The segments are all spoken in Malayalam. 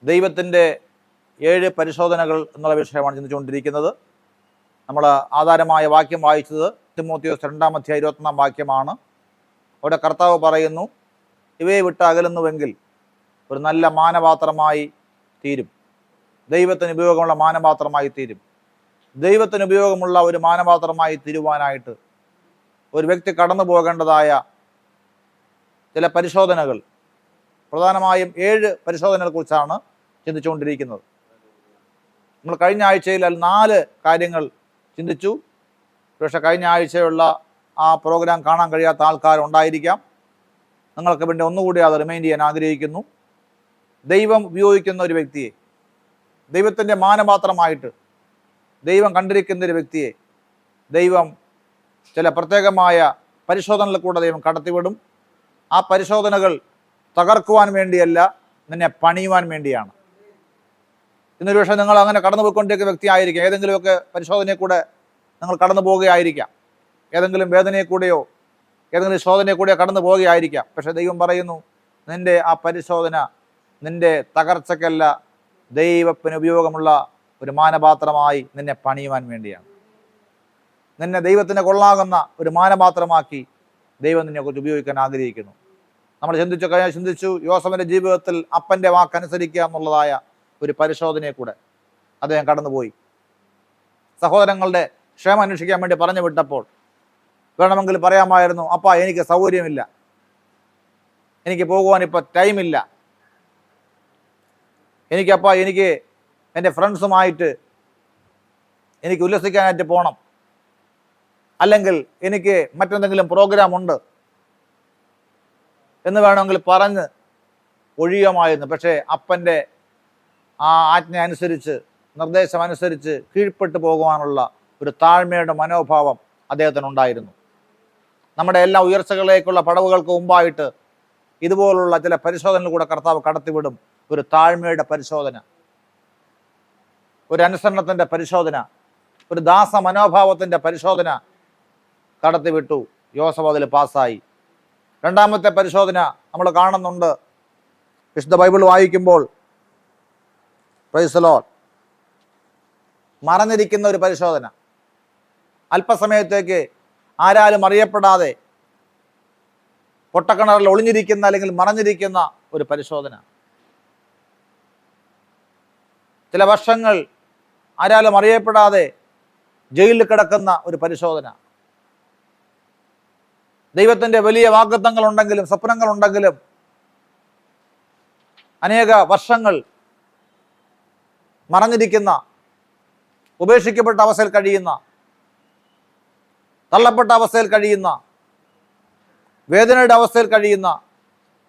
ദൈവത്തിൻ്റെ 7 പരിശോധനകൾ എന്നുള്ള വിഷയമാണ് ചിന്തിച്ചുകൊണ്ടിരിക്കുന്നത്. നമ്മൾ ആധാരമായ വാക്യം വായിച്ചത് തിമോത്തിയോസ് 2-ാം വാക്യമാണ്. അവിടെ കർത്താവ് പറയുന്നു, ഇവയെ വിട്ട് അകലുന്നുവെങ്കിൽ ഒരു നല്ല മാനപാത്രമായി തീരും, ദൈവത്തിന് ഉപയോഗമുള്ള മാനപാത്രമായി തീരും. ദൈവത്തിന് ഉപയോഗമുള്ള ഒരു മാനപാത്രമായി തീരുവാനായിട്ട് ഒരു വ്യക്തി കടന്നു പോകേണ്ടതായ ചില പരിശോധനകൾ, പ്രധാനമായും 7 പരിശോധനകളെ കുറിച്ചാണ് ചിന്തിച്ചുകൊണ്ടിരിക്കുന്നത്. നമ്മൾ കഴിഞ്ഞ ആഴ്ചയിൽ 4 കാര്യങ്ങൾ ചിന്തിച്ചു. പക്ഷേ കഴിഞ്ഞ ആഴ്ചയുള്ള ആ പ്രോഗ്രാം കാണാൻ കഴിയാത്ത ആൾക്കാരുണ്ടായിരിക്കാം. നിങ്ങൾക്ക് വേണ്ടി ഒന്നുകൂടി അത് റിമൈൻഡ് ചെയ്യാൻ ആഗ്രഹിക്കുന്നു. ദൈവം ഉപയോഗിക്കുന്ന ഒരു വ്യക്തിയെ, ദൈവത്തിൻ്റെ മാനപാത്രമായിട്ട് ദൈവം കണ്ടിരിക്കുന്ന ഒരു വ്യക്തിയെ ദൈവം ചില പ്രത്യേകമായ പരിശോധനകളിൽ കൂടെ ദൈവം കടത്തിവിടും. ആ പരിശോധനകൾ തകർക്കുവാൻ വേണ്ടിയല്ല, നിന്നെ പണിയുവാൻ വേണ്ടിയാണ്. ഇന്നൊരു പക്ഷേ നിങ്ങൾ അങ്ങനെ കടന്നു പോയിക്കൊണ്ടിരിക്കുന്ന വ്യക്തി ആയിരിക്കാം. ഏതെങ്കിലുമൊക്കെ പരിശോധനയെ കൂടെ നിങ്ങൾ കടന്നു പോവുകയായിരിക്കാം. ഏതെങ്കിലും വേദനയെ കൂടെയോ ഏതെങ്കിലും ശോധനയെ കൂടെയോ കടന്നു പോവുകയായിരിക്കാം. പക്ഷേ ദൈവം പറയുന്നു, നിൻ്റെ ആ പരിശോധന നിൻ്റെ തകർച്ചയ്ക്കല്ല, ദൈവത്തിന് ഉപയോഗമുള്ള ഒരു മാനപാത്രമായി നിന്നെ പണിയുവാൻ വേണ്ടിയാണ്. നിന്നെ ദൈവത്തിന് കൊള്ളാകുന്ന ഒരു മാനപാത്രമാക്കി ദൈവം നിന്നെക്കുറിച്ച് ഉപയോഗിക്കാൻ ആഗ്രഹിക്കുന്നു. നമ്മൾ ചിന്തിച്ചു യോസേഫിൻ്റെ ജീവിതത്തിൽ അപ്പൻ്റെ വാക്കനുസരിക്കുക എന്നുള്ളതായ ഒരു പരിശോധനയെ കൂടെ അദ്ദേഹം കടന്നുപോയി. സഹോദരങ്ങളുടെ ക്ഷേമം അന്വേഷിക്കാൻ വേണ്ടി പറഞ്ഞു വിട്ടപ്പോൾ വേണമെങ്കിൽ പറയാമായിരുന്നു, അപ്പാ എനിക്ക് സൗകര്യമില്ല, എനിക്ക് പോകുവാൻ ഇപ്പോൾ ടൈമില്ല, എനിക്ക് എൻ്റെ ഫ്രണ്ട്സുമായിട്ട് എനിക്ക് ഉല്ലസിക്കാനായിട്ട് പോകണം, അല്ലെങ്കിൽ എനിക്ക് മറ്റെന്തെങ്കിലും പ്രോഗ്രാം ഉണ്ട് എന്ന് വേണമെങ്കിൽ പറഞ്ഞ് ഒഴിയുമായിരുന്നു. പക്ഷേ അപ്പൻ്റെ ആ ആജ്ഞ അനുസരിച്ച്, നിർദ്ദേശമനുസരിച്ച് കീഴ്പ്പെട്ടു പോകുവാനുള്ള ഒരു താഴ്മയുടെ മനോഭാവം അദ്ദേഹത്തിനുണ്ടായിരുന്നു. നമ്മുടെ എല്ലാ ഉയർച്ചകളിലേക്കുള്ള പടവുകൾക്ക് മുമ്പായിട്ട് ഇതുപോലുള്ള ചില പരിശോധനകൾ കൂടെ കർത്താവ് കടത്തിവിടും. ഒരു താഴ്മയുടെ പരിശോധന, ഒരു അനുസരണത്തിൻ്റെ പരിശോധന, ഒരു ദാസ മനോഭാവത്തിൻ്റെ പരിശോധന കടത്തിവിട്ടു. യോസേഫ് അതിൽ പാസ്സായി. 2ാമത്തെ പരിശോധന നമ്മൾ കാണുന്നുണ്ട് വിശുദ്ധ ബൈബിൾ വായിക്കുമ്പോൾ. Price the Lord. മറഞ്ഞിരിക്കുന്ന ഒരു പരിശോധന, അല്പസമയത്തേക്ക് ആരാലും അറിയപ്പെടാതെ പൊട്ടക്കിണറിൽ ഒളിഞ്ഞിരിക്കുന്ന അല്ലെങ്കിൽ മറഞ്ഞിരിക്കുന്ന ഒരു പരിശോധന. ചില വർഷങ്ങൾ ആരാലും അറിയപ്പെടാതെ ജയിലിൽ കിടക്കുന്ന ഒരു പരിശോധന. ദൈവത്തിൻ്റെ വലിയ വാഗ്ദത്തങ്ങളുണ്ടെങ്കിലും സ്വപ്നങ്ങളുണ്ടെങ്കിലും അനേക വർഷങ്ങൾ മറഞ്ഞിരിക്കുന്ന, ഉപേക്ഷിക്കപ്പെട്ട അവസ്ഥയിൽ കഴിയുന്ന, തള്ളപ്പെട്ട അവസ്ഥയിൽ കഴിയുന്ന, വേദനയുടെ അവസ്ഥയിൽ കഴിയുന്ന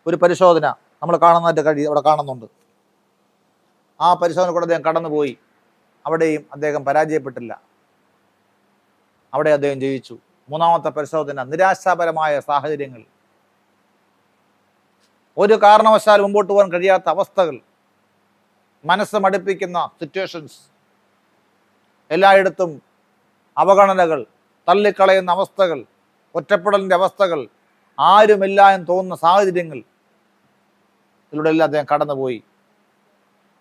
ഒരു പരിശോധന നമ്മൾ അവിടെ കാണുന്നുണ്ട്. ആ പരിശോധന കൂടെ അദ്ദേഹം കടന്നുപോയി. അവിടെയും അദ്ദേഹം പരാജയപ്പെട്ടില്ല, അവിടെ അദ്ദേഹം ജയിച്ചു. 3ാമത്തെ പരിശോധന, നിരാശാപരമായ സാഹചര്യങ്ങൾ, ഒരു കാരണവശാലും മുമ്പോട്ട് പോകാൻ കഴിയാത്ത അവസ്ഥകൾ, മനസ്സ് മടുപ്പിക്കുന്ന സിറ്റുവേഷൻസ്, എല്ലായിടത്തും അവഗണനകൾ, തള്ളിക്കളയുന്ന അവസ്ഥകൾ, ഒറ്റപ്പെടലിൻ്റെ അവസ്ഥകൾ, ആരുമില്ല എന്ന് തോന്നുന്ന സാഹചര്യങ്ങൾ, ഇതിലൂടെ എല്ലാം അദ്ദേഹം കടന്നുപോയി.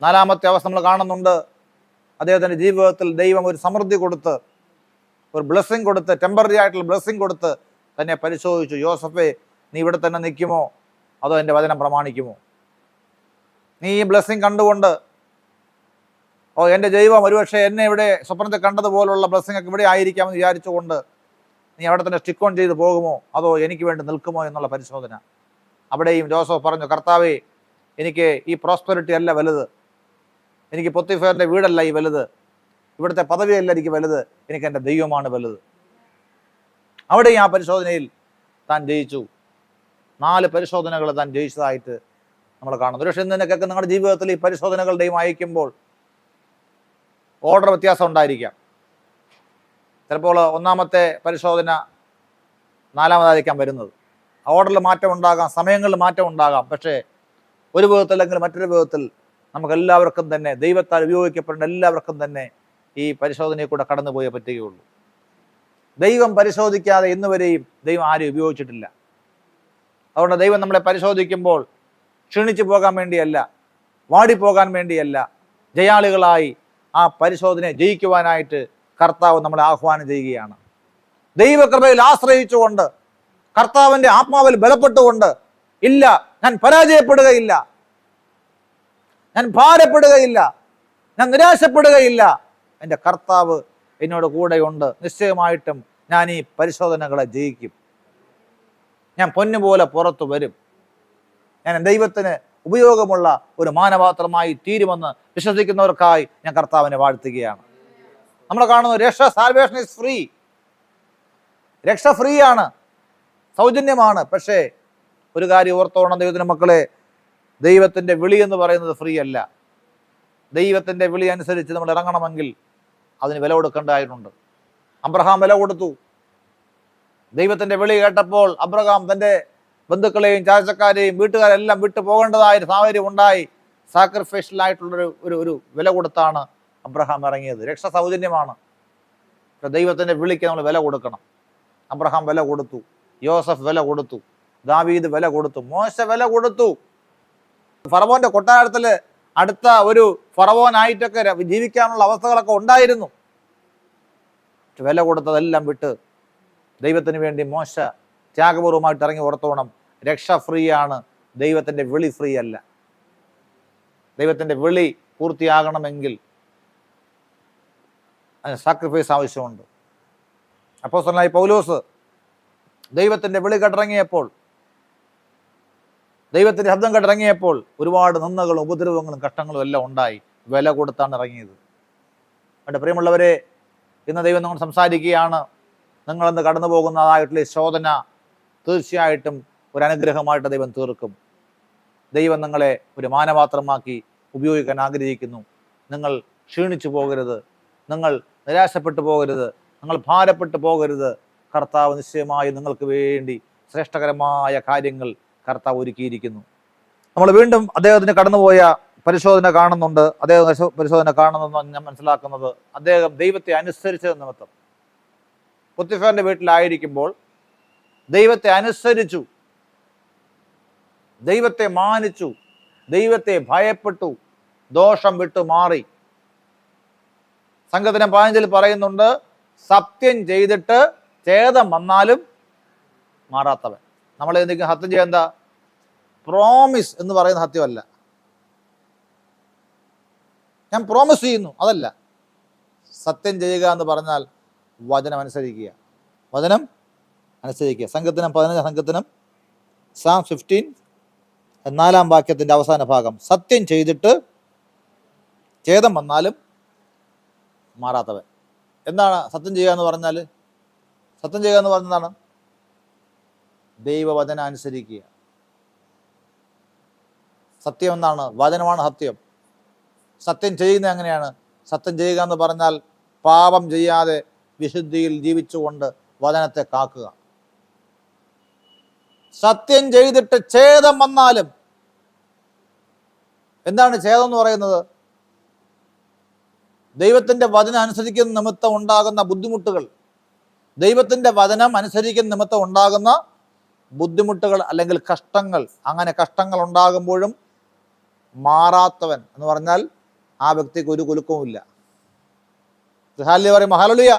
4ാമത്തെ അവസ്ഥ നമ്മൾ കാണുന്നുണ്ട്. അദ്ദേഹത്തിൻ്റെ ജീവിതത്തിൽ ദൈവം ഒരു സമൃദ്ധി കൊടുത്ത്, ഒരു ബ്ലെസ്സിങ് കൊടുത്ത്, ടെമ്പററി ആയിട്ടുള്ള ബ്ലെസ്സിങ് കൊടുത്ത് തന്നെ പരിശോധിച്ചു. യോസഫേ, നീ ഇവിടെ തന്നെ നിൽക്കുമോ അതോ എൻ്റെ വചനം പ്രമാണിക്കുമോ? നീ ഈ ബ്ലെസ്സിങ് കണ്ടുകൊണ്ട്, എൻ്റെ ദൈവം ഒരുപക്ഷെ എന്നെ ഇവിടെ സ്വപ്നത്തിൽ കണ്ടതുപോലുള്ള ബ്ലെസ്സിങ് ഒക്കെ ഇവിടെ ആയിരിക്കാമെന്ന് വിചാരിച്ചുകൊണ്ട് നീ അവിടെ തന്നെ സ്റ്റിക്ക് ഓൺ ചെയ്ത് പോകുമോ അതോ എനിക്ക് വേണ്ടി നിൽക്കുമോ എന്നുള്ള പരിശോധന. അവിടെയും ജോസഫ് പറഞ്ഞു, കർത്താവേ, എനിക്ക് ഈ പ്രോസ്പെരിറ്റി അല്ല വലുത്, എനിക്ക് പൊത്തിഫേറിൻ്റെ വീടല്ല ഈ വലുത്, ഇവിടുത്തെ പദവിയല്ല എനിക്ക് വലുത്, എനിക്ക് എൻ്റെ ദൈവമാണ് വലുത്. അവിടെയും ആ പരിശോധനയിൽ താൻ ജയിച്ചു. 4 പരിശോധനകൾ താൻ ജയിച്ചതായിട്ട് നമ്മൾ കാണുന്നു. പക്ഷേ ഇന്നൊക്കെ നിങ്ങളുടെ ജീവിതത്തിൽ ഈ പരിശോധനകളുടെയും അയക്കുമ്പോൾ ഓർഡർ വ്യത്യാസം ഉണ്ടായിരിക്കാം. ചിലപ്പോൾ 1ാമത്തെ പരിശോധന 4ാമതായിരിക്കാം വരുന്നത്. ഓർഡറിൽ മാറ്റം ഉണ്ടാകാം, സമയങ്ങളിൽ മാറ്റം ഉണ്ടാകാം. പക്ഷേ ഒരു വിധത്തിൽ അല്ലെങ്കിൽ മറ്റൊരു വിധത്തിൽ നമുക്കെല്ലാവർക്കും തന്നെ, ദൈവത്താൽ ഉപയോഗിക്കപ്പെടേണ്ട എല്ലാവർക്കും തന്നെ ഈ പരിശോധനയിൽ കൂടെ കടന്നു പോയേ പറ്റുകയുള്ളൂ. ദൈവം പരിശോധിക്കാതെ ഇന്നുവരെയും ദൈവം ആരും ഉപയോഗിച്ചിട്ടില്ല. അതുകൊണ്ട് ദൈവം നമ്മളെ പരിശോധിക്കുമ്പോൾ ക്ഷീണിച്ചു പോകാൻ വേണ്ടിയല്ല, വാടിപ്പോകാൻ വേണ്ടിയല്ല, ജയാളികളായി ആ പരിശോധനയെ ജയിക്കുവാനായിട്ട് കർത്താവ് നമ്മളെ ആഹ്വാനം ചെയ്യുകയാണ്. ദൈവകൃപയിൽ ആശ്രയിച്ചുകൊണ്ട്, കർത്താവിൻ്റെ ആത്മാവിൽ ബലപ്പെട്ടുകൊണ്ട്, ഇല്ല ഞാൻ പരാജയപ്പെടുകയില്ല, ഞാൻ ഭാരപ്പെടുകയില്ല, ഞാൻ നിരാശപ്പെടുകയില്ല, എൻ്റെ കർത്താവ് എന്നോട് കൂടെയുണ്ട്, നിശ്ചയമായിട്ടും ഞാൻ ഈ പരിശോധനകളെ ജയിക്കും, ഞാൻ പൊന്നുപോലെ പുറത്തു വരും, ഞാൻ ദൈവത്തിന് ഉപയോഗമുള്ള ഒരു മാനപാത്രമായി തീരുമെന്ന് വിശ്വസിക്കുന്നവർക്കായി ഞാൻ കർത്താവിനെ വാഴ്ത്തുകയാണ്. നമ്മൾ കാണുന്നു രക്ഷ, സാൽവേഷൻ ഇസ് ഫ്രീ. രക്ഷ ഫ്രീ ആണ്, സൗജന്യമാണ്. പക്ഷേ ഒരു കാര്യം ഓർത്തോണം ദൈവത്തിൻ്റെ മക്കളെ, ദൈവത്തിൻ്റെ വിളി എന്ന് പറയുന്നത് ഫ്രീ അല്ല. ദൈവത്തിൻ്റെ വിളി അനുസരിച്ച് നമ്മൾ ഇറങ്ങണമെങ്കിൽ അതിന് വില കൊടുക്കേണ്ടതായിട്ടുണ്ട്. അബ്രഹാം വില കൊടുത്തു. ദൈവത്തിൻ്റെ വിളി കേട്ടപ്പോൾ അബ്രഹാം തൻ്റെ ബന്ധുക്കളെയും ചാച്ചക്കാരെയും വീട്ടുകാരെല്ലാം വിട്ടു പോകേണ്ടതായ സാഹചര്യം ഉണ്ടായി. സാക്രിഫൈഷ്യലായിട്ടുള്ളൊരു ഒരു വില കൊടുത്താണ് അബ്രഹാം ഇറങ്ങിയത്. രക്ഷ സൗജന്യമാണ്, ദൈവത്തിൻ്റെ വിളിക്ക് നമ്മൾ വില കൊടുക്കണം. അബ്രഹാം വില കൊടുത്തു, യോസഫ് വില കൊടുത്തു, ദാവീദ് വില കൊടുത്തു, മോശ വില കൊടുത്തു. ഫറവോന്റെ കൊട്ടാരത്തിൽ അടുത്ത ഒരു ഫറവോനായിട്ടൊക്കെ ജീവിക്കാനുള്ള അവസ്ഥകളൊക്കെ ഉണ്ടായിരുന്നു. വില കൊടുത്തതെല്ലാം വിട്ട് ദൈവത്തിന് വേണ്ടി മോശ ത്യാഗപൂർവമായിട്ട് ഇറങ്ങി. ഓർത്തോണം, രക്ഷ ഫ്രീ ആണ്, ദൈവത്തിൻ്റെ വിളി ഫ്രീ അല്ല. ദൈവത്തിൻ്റെ വിളി പൂർത്തിയാകണമെങ്കിൽ അതിന് സാക്രിഫൈസ് ആവശ്യമുണ്ട്. അപ്പോസ്തലനായ പൗലോസ് ദൈവത്തിൻ്റെ വിളി കേട്ടിറങ്ങിയപ്പോൾ, ദൈവത്തിൻ്റെ ശബ്ദം കേട്ടിറങ്ങിയപ്പോൾ ഒരുപാട് നിന്ദകളും ഉപദ്രവങ്ങളും കഷ്ടങ്ങളും എല്ലാം ഉണ്ടായി. വില കൊടുത്താണ് ഇറങ്ങിയത്. എൻ്റെ പ്രിയമുള്ളവരെ, ഇന്ന് ദൈവം നിങ്ങൾ സംസാരിക്കുകയാണ്. നിങ്ങളെന്ന് കടന്നു പോകുന്നതായിട്ടുള്ള ഈ ശോധന തീർച്ചയായിട്ടും ഒരു അനുഗ്രഹമായിട്ട് ദൈവം തീർക്കും. ദൈവം നിങ്ങളെ ഒരു മാനപാത്രമാക്കി ഉപയോഗിക്കാൻ ആഗ്രഹിക്കുന്നു. നിങ്ങൾ ക്ഷീണിച്ചു പോകരുത്, നിങ്ങൾ നിരാശപ്പെട്ടു പോകരുത്, നിങ്ങൾ ഭാരപ്പെട്ടു പോകരുത്. കർത്താവ് നിശ്ചയമായി നിങ്ങൾക്ക് വേണ്ടി ശ്രേഷ്ഠകരമായ കാര്യങ്ങൾ കർത്താവ് ഒരുക്കിയിരിക്കുന്നു. നമ്മൾ വീണ്ടും അദ്ദേഹത്തിന് കടന്നുപോയ പരിശോധന കാണുന്നുണ്ട്. അദ്ദേഹം പരിശോധന കാണുന്നെന്ന് ഞാൻ മനസ്സിലാക്കുന്നത്, അദ്ദേഹം ദൈവത്തെ അനുസരിച്ചത് നിമിത്തം. പൊത്തിഫറിന്റെ വീട്ടിലായിരിക്കുമ്പോൾ ദൈവത്തെ അനുസരിച്ചു, ദൈവത്തെ മാനിച്ചു, ദൈവത്തെ ഭയപ്പെട്ടു, ദോഷം വിട്ടു മാറി. സങ്കീർത്തനം 15 പറയുന്നുണ്ട്, സത്യം ചെയ്തിട്ട് ഛേദം വന്നാലും മാറാത്തവൻ. നമ്മൾ എന്തെങ്കിലും സത്യം ചെയ്യാൻ എന്താ? പ്രോമിസ് എന്ന് പറയുന്ന സത്യമല്ല. ഞാൻ പ്രോമിസ് ചെയ്യുന്നു, അതല്ല. സത്യം ചെയ്യുക എന്ന് പറഞ്ഞാൽ വചനം അനുസരിക്കുക, വചനം അനുസരിക്കുക. സങ്കീർത്തനം 15, സങ്കീർത്തനം Psalm 15 4-ാം വാക്യത്തിൻ്റെ അവസാന ഭാഗം, സത്യം ചെയ്തിട്ട് ഛേദം വന്നാലും മാറാത്തവൻ. എന്താണ് സത്യം ചെയ്യുക എന്ന് പറഞ്ഞാൽ? സത്യം ചെയ്യുക എന്ന് പറഞ്ഞതാണ് ദൈവവചനം അനുസരിക്കുക. സത്യം എന്താണ്? വചനമാണ് സത്യം. സത്യം ചെയ്യുന്നത് എങ്ങനെയാണ്? സത്യം ചെയ്യുക എന്ന് പറഞ്ഞാൽ പാപം ചെയ്യാതെ വിശുദ്ധിയിൽ ജീവിച്ചുകൊണ്ട് വചനത്തെ കാക്കുക. സത്യം ചെയ്തിട്ട് ഛേദം വന്നാലും. എന്താണ് ഛേദം എന്ന് പറയുന്നത്? ദൈവത്തിൻ്റെ വചനം അനുസരിക്കുന്ന നിമിത്തം ഉണ്ടാകുന്ന ബുദ്ധിമുട്ടുകൾ, ദൈവത്തിൻ്റെ വചനം അനുസരിക്കുന്ന നിമിത്തം ഉണ്ടാകുന്ന ബുദ്ധിമുട്ടുകൾ അല്ലെങ്കിൽ കഷ്ടങ്ങൾ. അങ്ങനെ കഷ്ടങ്ങൾ ഉണ്ടാകുമ്പോഴും മാറാത്തവൻ എന്ന് പറഞ്ഞാൽ ആ വ്യക്തിക്ക് ഒരു കുലുക്കവുമില്ല. പറയും ഹല്ലേലൂയ.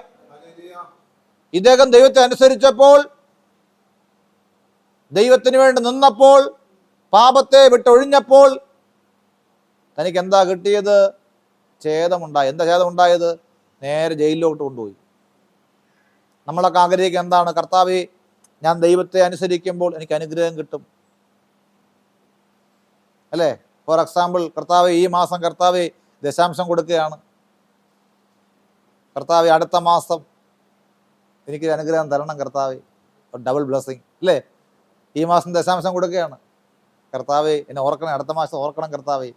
ഇദ്ദേഹം ദൈവത്തെ അനുസരിച്ചപ്പോൾ, ദൈവത്തിന് വേണ്ടി നിന്നപ്പോൾ, പാപത്തെ വിട്ടൊഴിഞ്ഞപ്പോൾ തനിക്ക് എന്താ കിട്ടിയത്? ഛേദമുണ്ടായി. എന്താ ഛേദമുണ്ടായത്? നേരെ ജയിലിലോട്ട് കൊണ്ടുപോയി. നമ്മളൊക്കെ ആഗ്രഹിക്കുക എന്താണ്? കർത്താവേ, ഞാൻ ദൈവത്തെ അനുസരിക്കുമ്പോൾ എനിക്ക് അനുഗ്രഹം കിട്ടും, അല്ലേ? ഫോർ എക്സാമ്പിൾ, കർത്താവേ ഈ മാസം കർത്താവേ ദശാംശം കൊടുക്കുകയാണ്, കർത്താവേ അടുത്ത മാസം എനിക്കൊരു അനുഗ്രഹം തരണം കർത്താവേ, ഒരു ഡബിൾ ബ്ലെസ്സിങ്, അല്ലേ? ഈ മാസം ദശാംശം കൊടുക്കുകയാണ്, കർത്താവേ എന്നെ ഓർക്കണം, അടുത്ത മാസം ഓർക്കണം കർത്താവേ,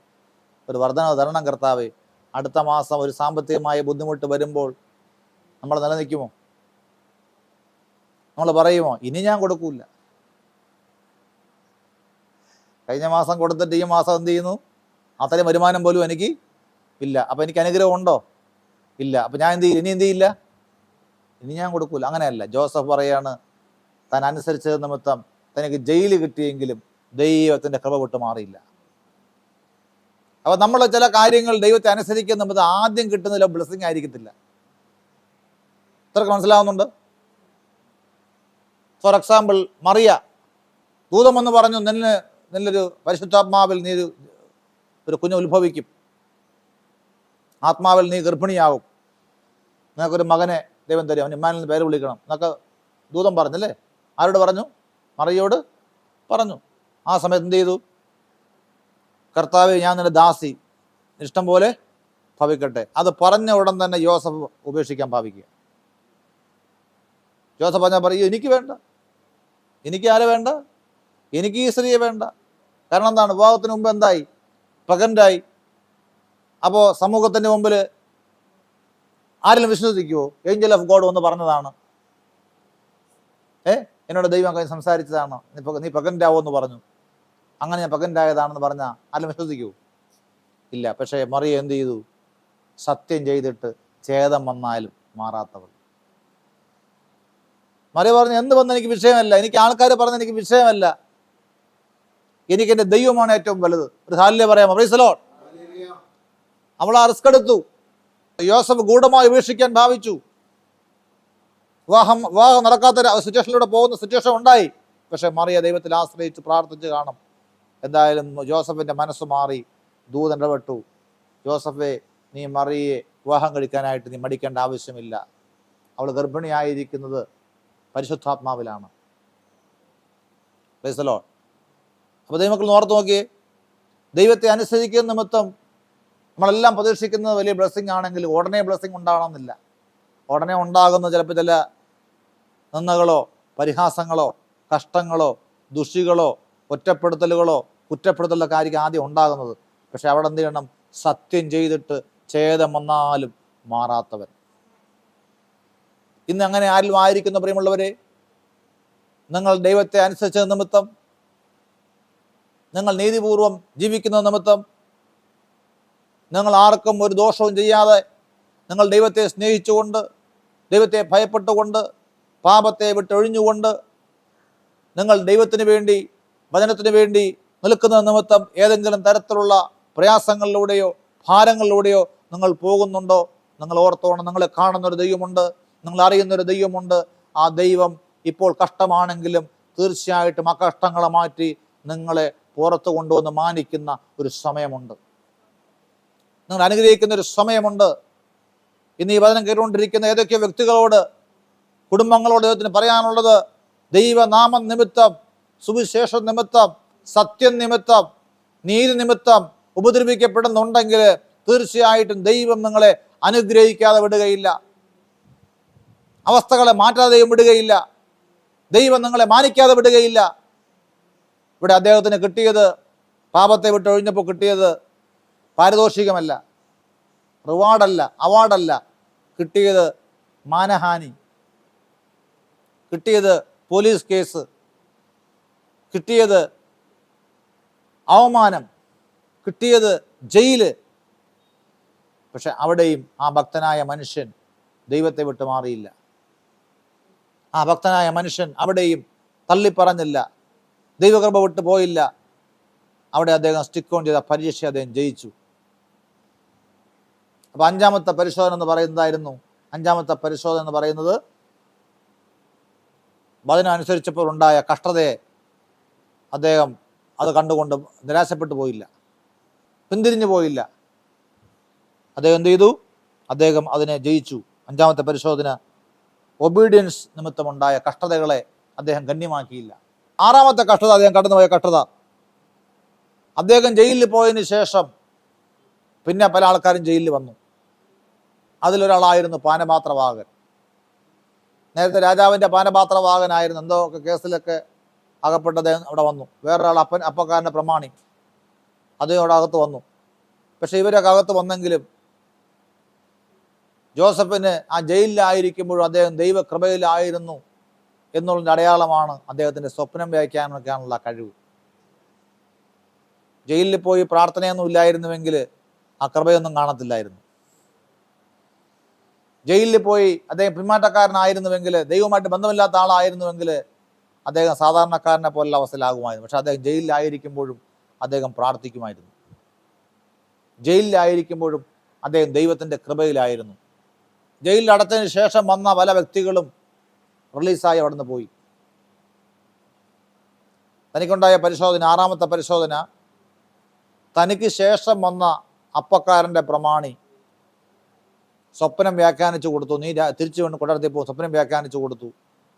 ഒരു വർധനവ് തരണം കർത്താവേ. അടുത്ത മാസം ഒരു സാമ്പത്തികമായ ബുദ്ധിമുട്ട് വരുമ്പോൾ നമ്മൾ നിലനിൽക്കുമോ? നമ്മൾ പറയുമോ ഇനി ഞാൻ കൊടുക്കൂല? കഴിഞ്ഞ മാസം കൊടുത്തിട്ട് ഈ മാസം എന്ത് ചെയ്യുന്നു? അത്രയും വരുമാനം പോലും എനിക്ക് ഇല്ല. അപ്പം എനിക്ക് അനുഗ്രഹം ഉണ്ടോ? ഇല്ല. അപ്പം ഞാൻ എന്ത് ചെയ്യും? ഇനി എന്ത് ചെയ്യില്ല? ഇനി ഞാൻ കൊടുക്കൂല. അങ്ങനെയല്ല. ജോസഫ് പറയാണ്, താൻ അനുസരിച്ചത് നിമിത്തം തനിക്ക് ജയില് കിട്ടിയെങ്കിലും ദൈവത്തിൻ്റെ കൃപ വിട്ട് മാറിയില്ല. അപ്പോൾ നമ്മൾ ചില കാര്യങ്ങൾ ദൈവത്തെ അനുസരിക്കുന്നത് ആദ്യം കിട്ടുന്നില്ല ബ്ലെസ്സിങ് ആയിരിക്കത്തില്ല. ഇത്രക്ക് മനസ്സിലാവുന്നുണ്ട്? ഫോർ എക്സാമ്പിൾ, മറിയ ദൂതം എന്ന് പറഞ്ഞു, നല്ലൊരു പരിശുദ്ധാത്മാവിൽ നീ ഒരു കുഞ്ഞ് ഉത്ഭവിക്കും, ആത്മാവിൽ നീ ഗർഭിണിയാകും, നിനക്കൊരു മകനെ ദൈവം തരും, അവൻ ഇമ്മാനുവേൽ പേര് വിളിക്കണം എന്നൊക്കെ ദൂതം പറഞ്ഞല്ലേ? ആരോട് പറഞ്ഞു? മറിയോട് പറഞ്ഞു. ആ സമയത്ത് എന്ത് ചെയ്തു? കർത്താവേ, ഞാൻ നിന്റെ ദാസി, ഇഷ്ടം പോലെ ഭവിക്കട്ടെ. അത് പറഞ്ഞ ഉടൻ തന്നെ യോസഫ് ഉപേക്ഷിക്കാൻ ഭാവിക്കുക. യോസഫ് പറഞ്ഞാൽ പറയൂ, എനിക്ക് വേണ്ട, എനിക്ക് ആരെ വേണ്ട, എനിക്ക് ഈ സ്ത്രീയെ വേണ്ട. കാരണം എന്താണ്? വിവാഹത്തിന് മുമ്പ് എന്തായി? പ്രഗ്നൻ്റായി. അപ്പോൾ സമൂഹത്തിൻ്റെ മുമ്പിൽ ആരെങ്കിലും വിശ്വസിക്കുമോ? ഏഞ്ചൽ ഓഫ് ഗോഡ് എന്ന് പറഞ്ഞതാണ്, എന്നോട് ദൈവം സംസാരിച്ചതാണ്, നീ പ്രഗ്നൻ്റ് ആവുമെന്ന് പറഞ്ഞു, അങ്ങനെ ഞാൻ പ്രഗ്നൻ്റ് ആയതാണെന്ന് പറഞ്ഞാൽ ആരെങ്കിലും വിശ്വസിക്കുമോ? ഇല്ല. പക്ഷേ മറിയ എന്ത് ചെയ്തു? സത്യം ചെയ്തിട്ട് ഛേദം വന്നാലും മാറാത്തവൾ. മറിയ പറഞ്ഞു, എന്ത് വന്ന എനിക്ക് വിഷയമല്ല, എനിക്ക് ആൾക്കാർ പറഞ്ഞ എനിക്ക് വിഷയമല്ല, എനിക്ക് എൻ്റെ ദൈവമാണ് ഏറ്റവും വലുത്. ഒരു ഹാലിലെ പറയാമോ? Price the Lord. അവൾ ആ റിസ്ക് എടുത്തു. യോസഫ് ഗൂഢമായി ഉപേക്ഷിക്കാൻ ഭാവിച്ചു. വിവാഹം നടക്കാത്ത സിറ്റുവേഷനിലൂടെ പോകുന്ന സിറ്റുവേഷൻ ഉണ്ടായി. പക്ഷെ മറിയ ദൈവത്തിൽ ആശ്രയിച്ച് പ്രാർത്ഥിച്ച് കാണും. എന്തായാലും ജോസഫിൻ്റെ മനസ്സ് മാറി. ദൂതൻ ഇടപെട്ടു. ജോസഫെ, നീ മറിയെ വിവാഹം കഴിക്കാനായിട്ട് നീ മടിക്കേണ്ട ആവശ്യമില്ല, അവൾ ഗർഭിണിയായിരിക്കുന്നത് പരിശുദ്ധാത്മാവിലാണ്. Praise the Lord. അപ്പോൾ ദൈവമക്കൾ ഓർത്ത് നോക്കിയേ, ദൈവത്തെ അനുസരിക്കുന്ന നിമിത്തം നമ്മളെല്ലാം പ്രതീക്ഷിക്കുന്നത് വലിയ ബ്ലെസ്സിങ് ആണെങ്കിൽ ഉടനെ ബ്ലെസ്സിങ് ഉണ്ടാകണമെന്നില്ല. ഉടനെ ഉണ്ടാകുന്ന ചിലപ്പോൾ ചില നിന്ദകളോ പരിഹാസങ്ങളോ കഷ്ടങ്ങളോ ദുഷികളോ ഒറ്റപ്പെടുത്തലുകളോ കുറ്റപ്പെടുത്തലോ കാര്യമായിരിക്കും ആദ്യം ഉണ്ടാകുന്നത്. പക്ഷെ അവിടെ എന്ത് ചെയ്യണം? സത്യം ചെയ്തിട്ട് ഛേദം വന്നാലും മാറാത്തവൻ. ഇന്ന് അങ്ങനെ ആരിലും ആയിരിക്കുന്ന പ്രിയമുള്ളവരെ, നിങ്ങൾ ദൈവത്തെ അനുസരിച്ച നിമിത്തം, നിങ്ങൾ നീതിപൂർവം ജീവിക്കുന്ന നിമിത്തം, നിങ്ങൾ ആർക്കും ഒരു ദോഷവും ചെയ്യാതെ, നിങ്ങൾ ദൈവത്തെ സ്നേഹിച്ചുകൊണ്ട്, ദൈവത്തെ ഭയപ്പെട്ടുകൊണ്ട്, പാപത്തെ വിട്ടൊഴിഞ്ഞുകൊണ്ട്, നിങ്ങൾ ദൈവത്തിന് വേണ്ടി വചനത്തിന് വേണ്ടി നിൽക്കുന്ന നിമിത്തം ഏതെങ്കിലും തരത്തിലുള്ള പ്രയാസങ്ങളിലൂടെയോ ഭാരങ്ങളിലൂടെയോ നിങ്ങൾ പോകുന്നുണ്ടോ? നിങ്ങൾ ഓർത്തോണം, നിങ്ങളെ കാണുന്നൊരു ദൈവമുണ്ട്, നിങ്ങൾ അറിയുന്നൊരു ദൈവമുണ്ട്. ആ ദൈവം ഇപ്പോൾ കഷ്ടമാണെങ്കിലും തീർച്ചയായിട്ടും ആ കഷ്ടങ്ങളെ മാറ്റി നിങ്ങളെ പുറത്ത് കൊണ്ടുവന്ന് മാനിക്കുന്ന ഒരു സമയമുണ്ട്, നിങ്ങൾ അനുഗ്രഹിക്കുന്ന ഒരു സമയമുണ്ട്. ഇന്ന് ഈ വചനം കേട്ടുകൊണ്ടിരിക്കുന്ന ഏതൊക്കെ വ്യക്തികളോട്, കുടുംബങ്ങളോട് ദൈവത്തിന് പറയാനുള്ളത്, ദൈവനാമം നിമിത്തം, സുവിശേഷ നിമിത്തം, സത്യം നിമിത്തം, നീതി നിമിത്തം ഉപദ്രവിക്കപ്പെടുന്നുണ്ടെങ്കിൽ തീർച്ചയായിട്ടും ദൈവം നിങ്ങളെ അനുഗ്രഹിക്കാതെ വിടുകയില്ല, അവസ്ഥകളെ മാറ്റാതെ വിടുകയില്ല, ദൈവം നിങ്ങളെ മാനിക്കാതെ വിടുകയില്ല. ഇവിടെ അദ്ദേഹത്തിന് കിട്ടിയത്, പാപത്തെ വിട്ടൊഴിഞ്ഞപ്പോൾ കിട്ടിയത് പാരിതോഷികമല്ല, റിവാർഡല്ല, അവാർഡല്ല, കിട്ടിയത് മാനഹാനി, കിട്ടിയത് പോലീസ് കേസ്, കിട്ടിയത് അവമാനം, കിട്ടിയത് ജയില്. പക്ഷെ അവിടെയും ആ ഭക്തനായ മനുഷ്യൻ ദൈവത്തെ വിട്ട് മാറിയില്ല. ആ ഭക്തനായ മനുഷ്യൻ അവിടെയും തള്ളിപ്പറഞ്ഞില്ല, ദൈവകൃപ വിട്ടു പോയില്ല. അവിടെ അദ്ദേഹം സ്റ്റിക്ക് ഓൺ ചെയ്ത പരീക്ഷ അദ്ദേഹം ജയിച്ചു. അപ്പോൾ അഞ്ചാമത്തെ പരിശോധന എന്ന് പറയുന്നത് അതിനനുസരിച്ചപ്പോൾ ഉണ്ടായ കഷ്ടതയെ അദ്ദേഹം അത് കണ്ടുകൊണ്ട് നിരാശപ്പെട്ടു പോയില്ല, പിന്തിരിഞ്ഞു പോയില്ല. അദ്ദേഹം എന്ത് ചെയ്തു? അദ്ദേഹം അതിനെ ജയിച്ചു. അഞ്ചാമത്തെ പരിശോധന, ഒബീഡിയൻസ് നിമിത്തമുണ്ടായ കഷ്ടതകളെ അദ്ദേഹം ഗണ്യമാക്കിയില്ല. ആറാമത്തെ കഷ്ടത, അദ്ദേഹം കടന്നുപോയ കഷ്ടത, അദ്ദേഹം ജയിലിൽ പോയതിന് ശേഷം പിന്നെ പല ആൾക്കാരും ജയിലിൽ വന്നു. അതിലൊരാളായിരുന്നു പാനപാത്രവാഹകൻ. നേരത്തെ രാജാവിൻ്റെ പാനപാത്രവാഹകനായിരുന്നു, എന്തോ കേസിലൊക്കെ അകപ്പെട്ടത് അവിടെ വന്നു. വേറൊരാൾ അപ്പക്കാരൻ്റെ പ്രമാണി, അദ്ദേഹം അവിടെ അകത്ത് വന്നു. പക്ഷെ ഇവരൊക്കെ അകത്ത് വന്നെങ്കിലും ജോസഫിന് ആ ജയിലിലായിരിക്കുമ്പോഴും അദ്ദേഹം ദൈവകൃപയിലായിരുന്നു എന്നുള്ളതിൻ്റെ അടയാളമാണ് അദ്ദേഹത്തിൻ്റെ സ്വപ്നം വ്യാഖ്യാനിക്കാനുള്ള കഴിവ്. ജയിലിൽ പോയി പ്രാർത്ഥനയൊന്നും ഇല്ലായിരുന്നുവെങ്കിൽ ആ കൃപയൊന്നും കാണത്തില്ലായിരുന്നു. ജയിലിൽ പോയി അദ്ദേഹം പിന്മാറ്റക്കാരനായിരുന്നുവെങ്കിൽ, ദൈവമായിട്ട് ബന്ധമില്ലാത്ത ആളായിരുന്നുവെങ്കിൽ അദ്ദേഹം സാധാരണക്കാരനെ പോലുള്ള അവസ്ഥയിലാകുമായിരുന്നു. പക്ഷെ അദ്ദേഹം ജയിലിലായിരിക്കുമ്പോഴും അദ്ദേഹം പ്രാർത്ഥിക്കുമായിരുന്നു. ജയിലിലായിരിക്കുമ്പോഴും അദ്ദേഹം ദൈവത്തിൻ്റെ കൃപയിലായിരുന്നു. ജയിലിൽ അടച്ചതിന് ശേഷം വന്ന പല വ്യക്തികളും റിലീസായി അവിടെ നിന്ന് പോയി. തനിക്കുണ്ടായ പരിശോധന, 6ാമത്തെ പരിശോധന, തനിക്ക് ശേഷം വന്ന അപ്പക്കാരൻ്റെ പ്രമാണി സ്വപ്നം വ്യാഖ്യാനിച്ചു കൊടുത്തു. നീ തിരിച്ചു കൊണ്ട് കൊട്ടാരത്തിൽ പോകും. സ്വപ്നം വ്യാഖ്യാനിച്ചു കൊടുത്തു.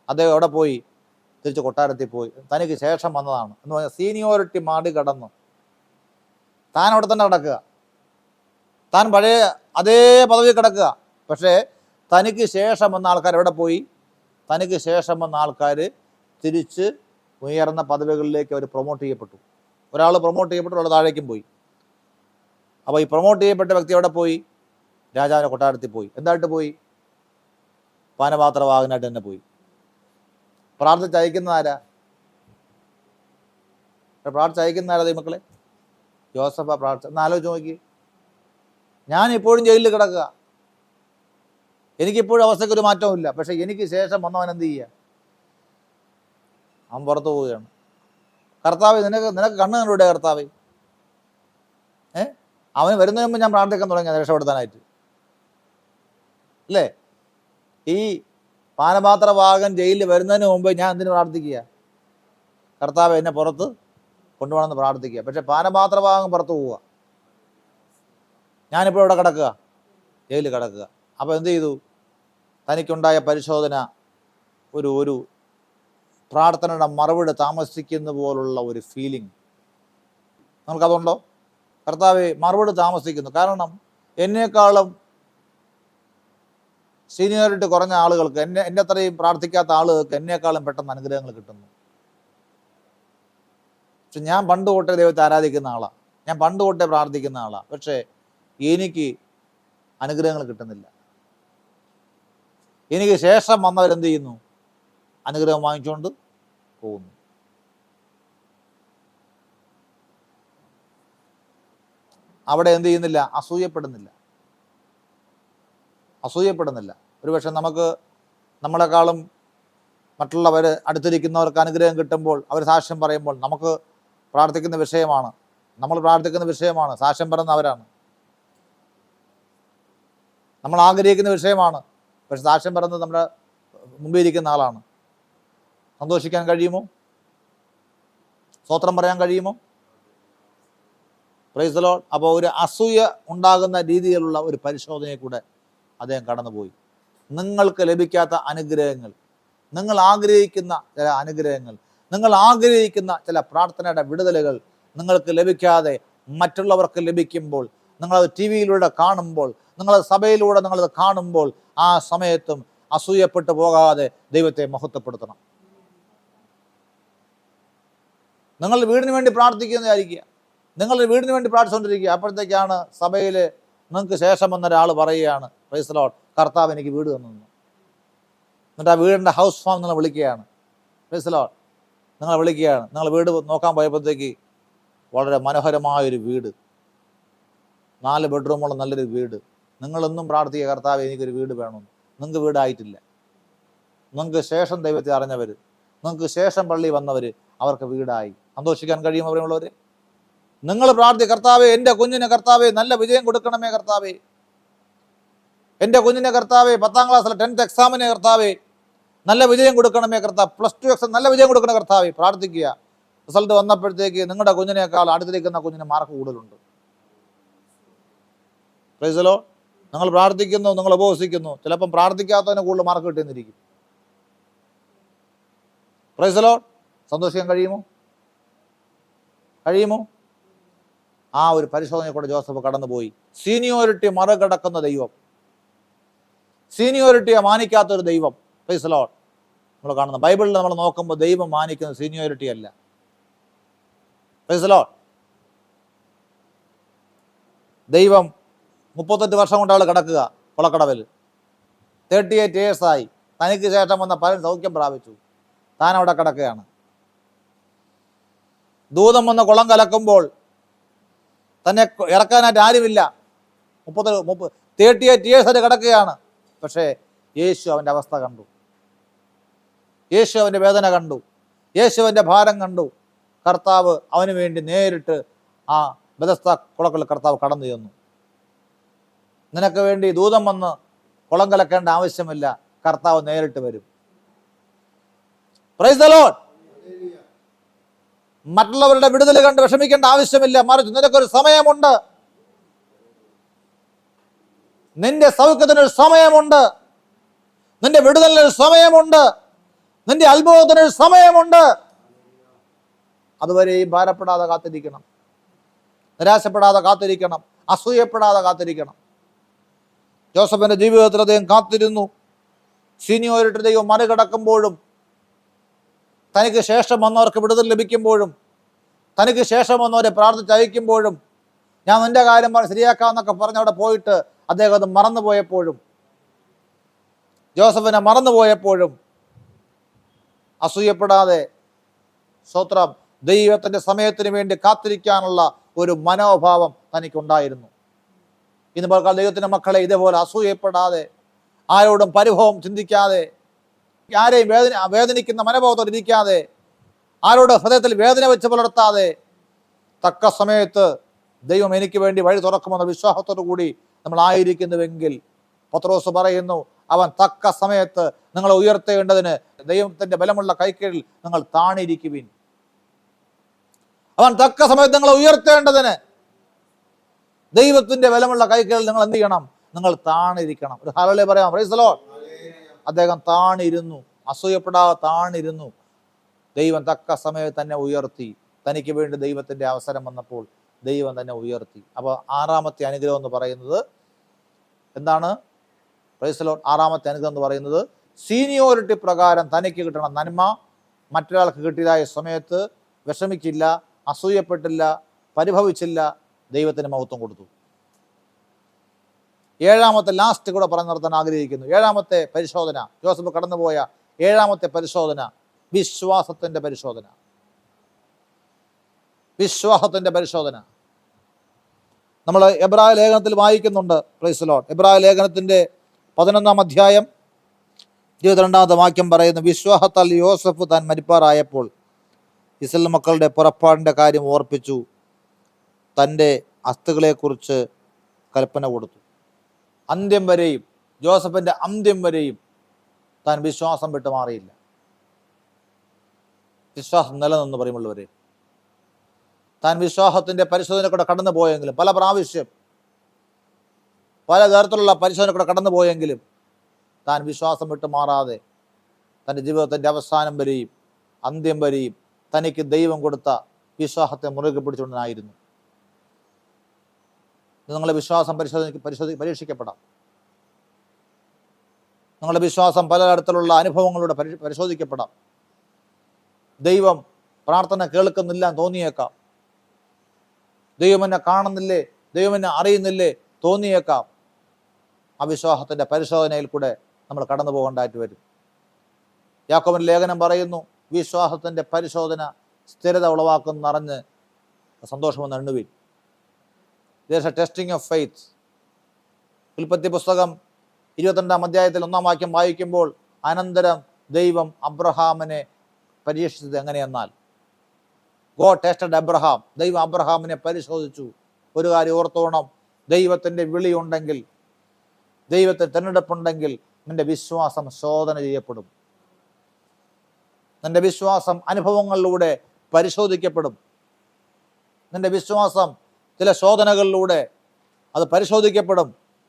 അദ്ദേഹം എവിടെ പോയി? തിരിച്ച് കൊട്ടാരത്തിൽ പോയി. തനിക്ക് ശേഷം വന്നതാണ് എന്ന് പറഞ്ഞാൽ സീനിയോറിറ്റി മറികടന്നു താൻ അവിടെ തന്നെ കിടക്കുക. താൻ പഴയ അതേ പദവി കിടക്കുക. പക്ഷേ തനിക്ക് ശേഷം വന്ന ആൾക്കാർ എവിടെ പോയി? തനിക്ക് ശേഷം വന്ന ആൾക്കാർ തിരിച്ച് ഉയർന്ന പദവികളിലേക്ക് അവർ പ്രൊമോട്ട് ചെയ്യപ്പെട്ടു. ഒരാൾ പ്രൊമോട്ട് ചെയ്യപ്പെട്ടു, ഒരാൾ താഴേക്കും പോയി. അപ്പോൾ ഈ പ്രൊമോട്ട് ചെയ്യപ്പെട്ട വ്യക്തി എവിടെ പോയി? രാജാവിൻ്റെ കൊട്ടാരത്തിൽ പോയി. എന്തായിട്ട് പോയി? പാനപാത്രവാഹകനായിട്ട് തന്നെ പോയി. പ്രാർത്ഥിച്ചയക്കുന്ന ആരാ? പ്രാർത്ഥിച്ചയക്കുന്ന ആരാ ദൈവമക്കളെ? ജോസഫ പ്രാർത്ഥന. ഒന്ന് ആലോചിച്ച് നോക്കി. ഞാനിപ്പോഴും ജയിലിൽ കിടക്കുക, എനിക്കിപ്പോഴും അവസ്ഥയ്ക്കൊരു മാറ്റവും ഇല്ല. പക്ഷെ എനിക്ക് ശേഷം വന്നവൻ എന്ത് ചെയ്യുക? അവൻ പുറത്തു പോവുകയാണ്. കർത്താവ് നിനക്ക് കണ്ണ് കണ്ടുകൂടെ കർത്താവ്? അവന് വരുന്നതിന് മുമ്പ് ഞാൻ പ്രാർത്ഥിക്കാൻ തുടങ്ങി രക്ഷപ്പെടുത്താനായിട്ട്, അല്ലേ? ഈ പാനപാത്രവാഹകൻ ജയിലിൽ വരുന്നതിന് മുമ്പ് ഞാൻ എന്തിനു പ്രാർത്ഥിക്കുക? കർത്താവ് എന്നെ പുറത്ത് കൊണ്ടുപോകണമെന്ന് പ്രാർത്ഥിക്കുക. പക്ഷെ പാനപാത്രവാഹകൻ പുറത്ത് പോവുക, ഞാനിപ്പോൾ ഇവിടെ കിടക്കുക, ജയിലിൽ കിടക്കുക. അപ്പോൾ എന്ത് ചെയ്തു? തനിക്കുണ്ടായ പരിശോധന ഒരു പ്രാർത്ഥനയുടെ മറുപടി താമസിക്കുന്ന പോലുള്ള ഒരു ഫീലിംഗ് നമുക്കതുണ്ടോ? കർത്താവെ, മറുപടി താമസിക്കുന്നു. കാരണം എന്നേക്കാളും സീനിയോറിറ്റി കുറഞ്ഞ ആളുകൾക്ക്, എന്നെ അത്രയും പ്രാർത്ഥിക്കാത്ത ആളുകൾക്ക് എന്നേക്കാളും പെട്ടെന്ന് അനുഗ്രഹങ്ങൾ കിട്ടുന്നു. പക്ഷെ ഞാൻ പണ്ട് തൊട്ടേ ദൈവത്തെ ആരാധിക്കുന്ന ആളാണ്, ഞാൻ പണ്ട് തൊട്ടേ പ്രാർത്ഥിക്കുന്ന ആളാണ്. പക്ഷേ എനിക്ക് അനുഗ്രഹങ്ങൾ കിട്ടുന്നില്ല. എനിക്ക് ശേഷം വന്നവരെന്ത് ചെയ്യുന്നു? അനുഗ്രഹം വാങ്ങിച്ചുകൊണ്ട് പോകുന്നു. അവിടെ എന്ത് ചെയ്യുന്നില്ല? അസൂയപ്പെടുന്നില്ല. ഒരുപക്ഷെ നമ്മളെക്കാളും മറ്റുള്ളവർ അടുത്തിരിക്കുന്നവർക്ക് അനുഗ്രഹം കിട്ടുമ്പോൾ അവർ സാക്ഷ്യം പറയുമ്പോൾ നമ്മൾ പ്രാർത്ഥിക്കുന്ന വിഷയമാണ്, സാക്ഷ്യം പറയുന്നവരാണ്. നമ്മൾ ആഗ്രഹിക്കുന്ന വിഷയമാണ്, പക്ഷെ സാക്ഷ്യം പറയുന്നത് നമ്മുടെ മുമ്പിൽ ഇരിക്കുന്ന ആളാണ്. സന്തോഷിക്കാൻ കഴിയുമോ? സ്തോത്രം പറയാൻ കഴിയുമോ? Price the Lord. അപ്പോൾ ഒരു അസൂയ ഉണ്ടാകുന്ന രീതിയിലുള്ള ഒരു പരിശോധനയെ കൂടെ അദ്ദേഹം കടന്നുപോയി. നിങ്ങൾക്ക് ലഭിക്കാത്ത അനുഗ്രഹങ്ങൾ, നിങ്ങൾ ആഗ്രഹിക്കുന്ന ചില അനുഗ്രഹങ്ങൾ, നിങ്ങൾ ആഗ്രഹിക്കുന്ന ചില പ്രാർത്ഥനയുടെ വിടുതലുകൾ നിങ്ങൾക്ക് ലഭിക്കാതെ മറ്റുള്ളവർക്ക് ലഭിക്കുമ്പോൾ, നിങ്ങളത് ടി വിയിലൂടെ കാണുമ്പോൾ, നിങ്ങളത് സഭയിലൂടെ നിങ്ങളത് കാണുമ്പോൾ, ആ സമയത്തും അസൂയപ്പെട്ടു പോകാതെ ദൈവത്തെ മഹത്വപ്പെടുത്തണം. നിങ്ങൾ വീടിന് വേണ്ടി പ്രാർത്ഥിക്കുന്നതായിരിക്കുക, നിങ്ങളുടെ വീടിന് വേണ്ടി പ്രാർത്ഥിച്ചുകൊണ്ടിരിക്കുക. അപ്പോഴത്തേക്കാണ് സഭയിൽ നിങ്ങൾക്ക് ശേഷം വന്ന ഒരാൾ പറയുകയാണ്, പ്രൈസ് ദി ലോർഡ്, കർത്താവ് എനിക്ക് വീട് തന്നു. എന്നിട്ട് ആ വീടിൻ്റെ ഹൗസ് ഫാം നിങ്ങൾ വിളിക്കുകയാണ്. പ്രൈസ് ദി ലോർഡ്, നിങ്ങൾ വിളിക്കുകയാണ്. നിങ്ങൾ വീട് നോക്കാൻ പോയപ്പോഴത്തേക്ക് വളരെ മനോഹരമായൊരു വീട്, 4 ബെഡ്റൂമുള്ള നല്ലൊരു വീട്. നിങ്ങളൊന്നും പ്രാർത്ഥിക്കുക, കർത്താവ് എനിക്കൊരു വീട് വേണമെന്ന്. നിങ്ങൾക്ക് വീടായിട്ടില്ല. നിങ്ങൾക്ക് ശേഷം ദൈവത്തെ അറിഞ്ഞവർ, നിങ്ങൾക്ക് ശേഷം പള്ളി വന്നവർ, അവർക്ക് വീടായി. സന്തോഷിക്കാൻ കഴിയും അവരുള്ളവർ. നിങ്ങൾ കർത്താവേ, എൻ്റെ കുഞ്ഞിനെ കർത്താവേ നല്ല വിജയം കൊടുക്കണമേ കർത്താവേ, എൻ്റെ കുഞ്ഞിനെ കർത്താവേ 10ാം ക്ലാസ്സിലെ 10th എക്സാമിനെ കർത്താവേ നല്ല വിജയം കൊടുക്കണമേ കർത്താവ്, +2 എക്സാം നല്ല വിജയം കൊടുക്കണ കർത്താവേ. പ്രാർത്ഥിക്കുക. റിസൾട്ട് വന്നപ്പോഴത്തേക്ക് നിങ്ങളുടെ കുഞ്ഞിനേക്കാൾ അടുത്തിരിക്കുന്ന കുഞ്ഞിന് മാർക്ക് കൂടുതലുണ്ട്. Praise the Lord. നിങ്ങൾ പ്രാർത്ഥിക്കുന്നു, നിങ്ങൾ ഉപവസിക്കുന്നു, ചിലപ്പം പ്രാർത്ഥിക്കാത്തതിന് കൂടുതൽ മാർക്ക് കിട്ടിയെന്നിരിക്കും. Praise the Lord. സന്തോഷിക്കാൻ കഴിയുമോ? ആ ഒരു പരിശോധനയിൽ കൂടെ ജോസഫ് കടന്നുപോയി. സീനിയോറിറ്റി മറികടക്കുന്ന ദൈവം, സീനിയോറിറ്റിയെ മാനിക്കാത്തൊരു ദൈവം. Price the Lord. നമ്മൾ കാണുന്ന ബൈബിളിൽ നമ്മൾ നോക്കുമ്പോൾ ദൈവം മാനിക്കുന്ന സീനിയോറിറ്റി അല്ല. Price the Lord. ദൈവം 38 വർഷം കൊണ്ട് അവൾ കിടക്കുക കൊളക്കടവിൽ. 38 years ആയി. തനിക്ക് ശേഷം വന്ന പലരും സൗഖ്യം പ്രാപിച്ചു. താൻ അവിടെ കിടക്കുകയാണ്. ദൂതം വന്ന് കുളം കലക്കുമ്പോൾ തന്നെ ഇറക്കാനായിട്ട് ആരുമില്ല. 38 years ആയിട്ട് കിടക്കുകയാണ്. പക്ഷേ യേശു അവൻ്റെ അവസ്ഥ കണ്ടു, യേശു അവൻ്റെ വേദന കണ്ടു, യേശു അവൻ്റെ ഭാരം കണ്ടു. കർത്താവ് അവന് വേണ്ടി നേരിട്ട് ആ ബെഥസ്ത കുളങ്ങളിൽ കർത്താവ് കടന്നു ചെന്നു. നിനക്ക് വേണ്ടി ദൂതം വന്ന് കുളം കലക്കേണ്ട ആവശ്യമില്ല, കർത്താവ് നേരിട്ട് വരും. Price the Lord. മറ്റുള്ളവരുടെ വിടുതൽ കണ്ട് വിഷമിക്കേണ്ട ആവശ്യമില്ല, മറിച്ച് നിനക്കൊരു സമയമുണ്ട്. നിന്റെ സൗഖ്യത്തിനൊരു സമയമുണ്ട്, നിന്റെ വിടുതലിനൊരു സമയമുണ്ട്, നിന്റെ അത്ഭുതത്തിനൊരു സമയമുണ്ട്. അതുവരെയും ഭാരപ്പെടാതെ കാത്തിരിക്കണം, നിരാശപ്പെടാതെ കാത്തിരിക്കണം, അസൂയപ്പെടാതെ കാത്തിരിക്കണം. ജോസഫിന്റെ ജീവിതത്തിൽ അദ്ദേഹം കാത്തിരുന്നു. സീനിയോറിറ്റി ദൈവം മറികടക്കുമ്പോഴും, തനിക്ക് ശേഷം വന്നവർക്ക് വിടുതൽ ലഭിക്കുമ്പോഴും, തനിക്ക് ശേഷം വന്നവരെ പ്രാർത്ഥിച്ചയക്കുമ്പോഴും, ഞാൻ നിന്റെ കാര്യം ശരിയാക്കാമെന്നൊക്കെ പറഞ്ഞ് അവിടെ പോയിട്ട് അദ്ദേഹം അത് മറന്നുപോയപ്പോഴും, ജോസഫിനെ മറന്നുപോയപ്പോഴും അസൂയപ്പെടാതെ സ്തോത്രം ദൈവത്തിൻ്റെ സമയത്തിന് വേണ്ടി കാത്തിരിക്കാനുള്ള ഒരു മനോഭാവം തനിക്കുണ്ടായിരുന്നു. ഇന്ന് പകൽ ദൈവത്തിൻ്റെ മക്കളെ ഇതേപോലെ അസൂയപ്പെടാതെ, ആരോടും പരിഭവം ചിന്തിക്കാതെ, ആരെയും വേദനിക്കുന്ന മനോഭാവത്തോടെ ഇരിക്കാതെ, ആരോട് ഹൃദയത്തിൽ വേദന വെച്ച് പുലർത്താതെ, തക്ക സമയത്ത് ദൈവം എനിക്ക് വേണ്ടി വഴി തുറക്കുമെന്ന വിശ്വാസത്തോടു കൂടി നമ്മൾ ആയിരിക്കുന്നുവെങ്കിൽ, പത്രോസ് പറയുന്നു, അവൻ തക്ക സമയത്ത് നിങ്ങളെ ഉയർത്തേണ്ടതിന് ദൈവത്തിൻ്റെ ബലമുള്ള കൈക്കീഴിൽ നിങ്ങൾ താണിരിക്കുവിൻ. അവൻ തക്ക സമയത്ത് നിങ്ങളെ ഉയർത്തേണ്ടതിന് ദൈവത്തിന്റെ ബലമുള്ള കൈക്കീഴിൽ നിങ്ങൾ എന്ത് ചെയ്യണം? നിങ്ങൾ താണിരിക്കണം. ഒരു ഹല്ലേലൂയ പറയാം. Price the Lord. അദ്ദേഹം താണിരുന്നു, അസൂയപ്പെടാതെ താണിരുന്നു. ദൈവം തക്ക സമയത്ത് തന്നെ ഉയർത്തി. തനിക്ക് വേണ്ടി ദൈവത്തിന്റെ അവസരം വന്നപ്പോൾ ദൈവം തന്നെ ഉയർത്തി. അപ്പോൾ ആറാമത്തെ അനുഗ്രഹം എന്ന് പറയുന്നത് എന്താണ്? Price the Lord. ആറാമത്തെ അനുഗ്രഹം എന്ന് പറയുന്നത് സീനിയോറിറ്റി പ്രകാരം തനിക്ക് കിട്ടണ നന്മ മറ്റൊരാൾക്ക് കിട്ടിയതായ സമയത്ത് വിഷമിച്ചില്ല, അസൂയപ്പെട്ടില്ല, പരിഭവിച്ചില്ല, ദൈവത്തിന് മഹത്വം കൊടുത്തു. ഏഴാമത്തെ ലാസ്റ്റ് കൂടെ പറഞ്ഞു നിർത്താൻ ആഗ്രഹിക്കുന്നു. ഏഴാമത്തെ പരിശോധന, ജോസഫ് കടന്നുപോയ ഏഴാമത്തെ പരിശോധന വിശ്വാസത്തിന്റെ പരിശോധന. വിശ്വാസത്തിന്റെ പരിശോധന നമ്മൾ എബ്രായ ലേഖനത്തിൽ വായിക്കുന്നുണ്ട്. Price the Lord. എബ്രായ ലേഖനത്തിന്റെ 11-ാം അധ്യായം 22-ാമത്തെ വാക്യം പറയുന്നു, വിശ്വാസത്താൽ യോസഫ് താൻ മരിപ്പാറായപ്പോൾ ഇസ്രായേൽ മക്കളുടെ പുറപ്പാടിൻ്റെ കാര്യം ഓർപ്പിച്ചു, തൻ്റെ അസ്ഥികളെക്കുറിച്ച് കൽപ്പന കൊടുത്തു. അന്ത്യം വരെയും, ജോസഫിൻ്റെ അന്ത്യം വരെയും താൻ വിശ്വാസം വിട്ടു മാറിയില്ല. വിശ്വാസം നിലനിന്ന് പറയുമുള്ളവരെ, താൻ വിശ്വാസത്തിൻ്റെ പരിശോധന കൂടെ കടന്നു പോയെങ്കിലും, പല പ്രാവശ്യം പല തരത്തിലുള്ള പരിശോധന കൂടെ കടന്നു പോയെങ്കിലും താൻ വിശ്വാസം വിട്ടു മാറാതെ തൻ്റെ ജീവിതത്തിൻ്റെ അവസാനം വരെയും അന്ത്യം വരെയും തനിക്ക് ദൈവം കൊടുത്ത വിശ്വാസത്തെ മുറുകെ പിടിച്ചുകൊണ്ടായിരുന്നു. നിങ്ങളുടെ വിശ്വാസം പരീക്ഷിക്കപ്പെടാം. നിങ്ങളുടെ വിശ്വാസം പലതരത്തിലുള്ള അനുഭവങ്ങളിലൂടെ പരിശോധിക്കപ്പെടാം. ദൈവം പ്രാർത്ഥന കേൾക്കുന്നില്ല തോന്നിയേക്കാം. ദൈവം എന്നെ കാണുന്നില്ലേ, ദൈവം എന്നെ അറിയുന്നില്ലേ തോന്നിയേക്കാം. ആ വിശ്വാസത്തിൻ്റെ പരിശോധനയിൽ കൂടെ നമ്മൾ കടന്നു പോകേണ്ടതായിട്ട് വരും. യാക്കോബിന്റെ ലേഖനം പറയുന്നു, വിശ്വാസത്തിൻ്റെ പരിശോധന സ്ഥിരത ഉളവാക്കുന്നറിഞ്ഞ് സന്തോഷമെന്ന് എണ്ണുവിൻ. There's a testing of faith. ഉൽപ്പത്തി പുസ്തകം 22-ാം അധ്യായത്തിൽ 1-ാം വാക്യം വായിക്കുമ്പോൾ, അനന്തരം ദൈവം അബ്രഹാമിനെ പരീക്ഷിച്ചത് എങ്ങനെയെന്നാൽ, God tested Abraham. ദൈവം അബ്രഹാമിനെ പരിശോധിച്ചു. ഒരു കാര്യം ഓർത്തോണം, ദൈവത്തിൻ്റെ വിളിയുണ്ടെങ്കിൽ, ദൈവത്തെ തിരഞ്ഞെടുപ്പുണ്ടെങ്കിൽ നിന്റെ വിശ്വാസം ശോധന ചെയ്യപ്പെടും. നിന്റെ വിശ്വാസം അനുഭവങ്ങളിലൂടെ പരിശോധിക്കപ്പെടും. നിന്റെ വിശ്വാസം ചില ശോധനകളിലൂടെ അത് പരിശോധിക്കപ്പെടും.